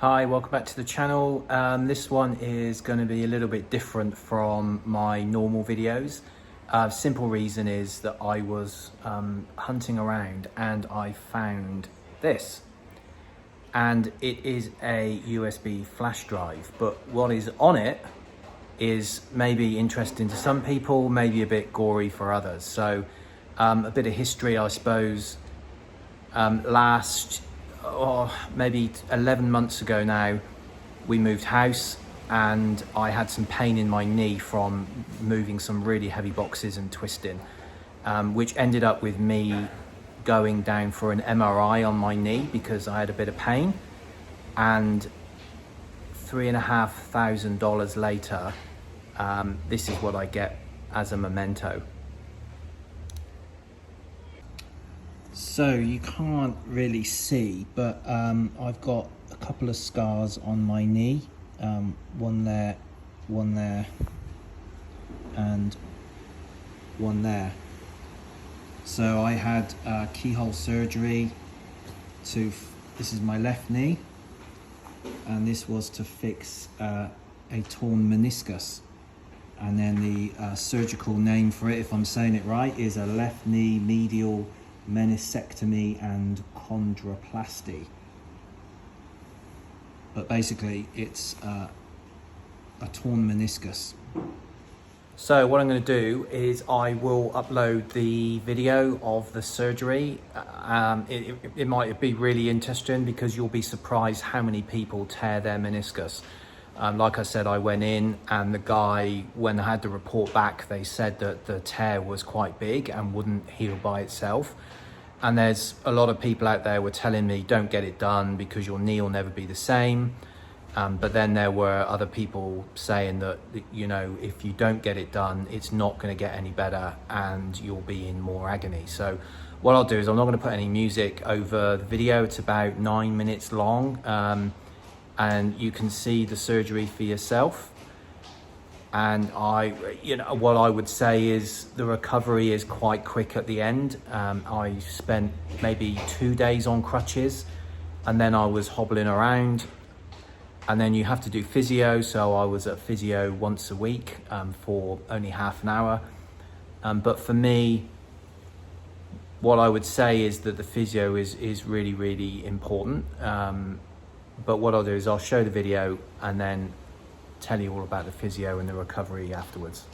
Hi, welcome back to the channel. This one is going to be a little bit different from my normal videos. Simple reason is that I was hunting around and I found this. And it is a USB flash drive, but what is on it is maybe interesting to some people, maybe a bit gory for others. So a bit of history, I suppose. Maybe 11 months ago now, we moved house and I had some pain in my knee from moving some really heavy boxes and twisting, which ended up with me going down for an MRI on my knee because I had a bit of pain. And $3,500 later, this is what I get as a memento. So you can't really see, but I've got a couple of scars on my knee, one there, and one there. So I had keyhole surgery this is my left knee, and this was to fix a torn meniscus. And then the surgical name for it, if I'm saying it right, is a left knee medial meniscectomy and chondroplasty. But basically it's a torn meniscus. So what I'm going to do is I will upload the video of the surgery. It might be really interesting because you'll be surprised how many people tear their meniscus. Like I said, I went in and the guy, when I had the report back, they said that the tear was quite big and wouldn't heal by itself. And there's a lot of people out there were telling me, don't get it done because your knee will never be the same. But then there were other people saying that, you know, if you don't get it done, it's not going to get any better and you'll be in more agony. So what I'll do is I'm not going to put any music over the video. It's about 9 minutes long. And you can see the surgery for yourself. And what I would say is the recovery is quite quick at the end. I spent maybe 2 days on crutches and then I was hobbling around, and then you have to do physio. So I was at physio once a week for only half an hour. But for me, what I would say is that the physio is really, really important. But what I'll do is I'll show the video and then tell you all about the physio and the recovery afterwards.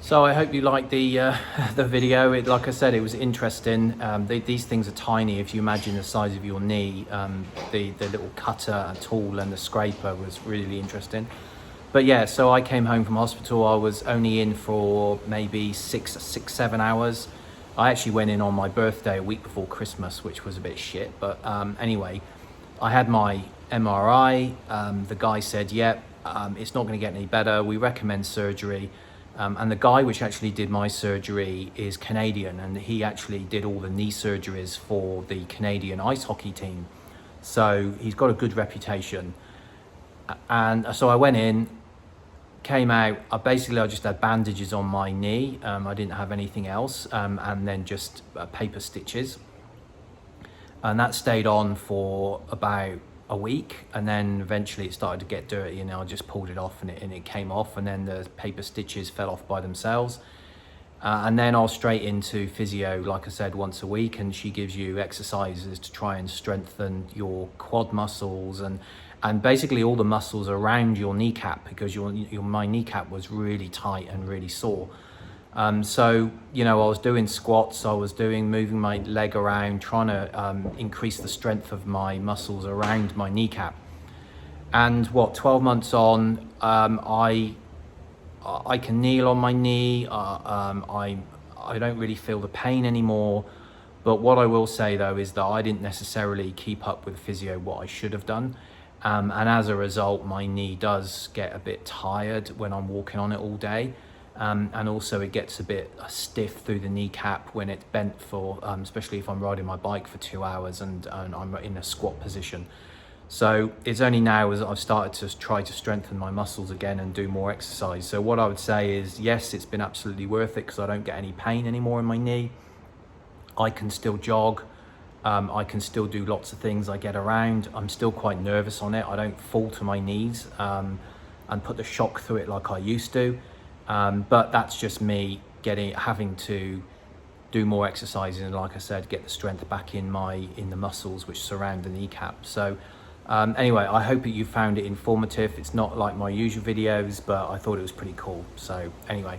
So I hope you liked the the video. Like I said, it was interesting. These things are tiny. If you imagine the size of your knee, the little cutter and tool and the scraper was really interesting. But yeah, so I came home from hospital. I was only in for maybe six, 7 hours. I actually went in on my birthday a week before Christmas, which was a bit shit. But anyway, I had my MRI. The guy said, "Yep, it's not going to get any better. We recommend surgery." And the guy which actually did my surgery is Canadian, and he actually did all the knee surgeries for the Canadian ice hockey team. So he's got a good reputation. And so I went in, came out, I just had bandages on my knee. I didn't have anything else, and then just paper stitches. And that stayed on for about a week, and then eventually it started to get dirty, and I just pulled it off, and it came off, and then the paper stitches fell off by themselves. And then I was straight into physio, like I said, once a week, and she gives you exercises to try and strengthen your quad muscles and basically all the muscles around your kneecap, because my kneecap was really tight and really sore. So, I was doing squats, I was moving my leg around, trying to increase the strength of my muscles around my kneecap. And 12 months on, I can kneel on my knee. I don't really feel the pain anymore. But what I will say though is that I didn't necessarily keep up with physio what I should have done. And as a result, my knee does get a bit tired when I'm walking on it all day. And also it gets a bit stiff through the kneecap when it's bent for, especially if I'm riding my bike for 2 hours and I'm in a squat position. So it's only now as I've started to try to strengthen my muscles again and do more exercise. So what I would say is, yes, it's been absolutely worth it because I don't get any pain anymore in my knee. I can still jog. I can still do lots of things. I get around. I'm still quite nervous on it. I don't fall to my knees and put the shock through it like I used to. But that's just me having to do more exercises, and like I said, get the strength back in the muscles which surround the kneecap. So anyway, I hope that you found it informative. It's not like my usual videos, but I thought it was pretty cool. So anyway,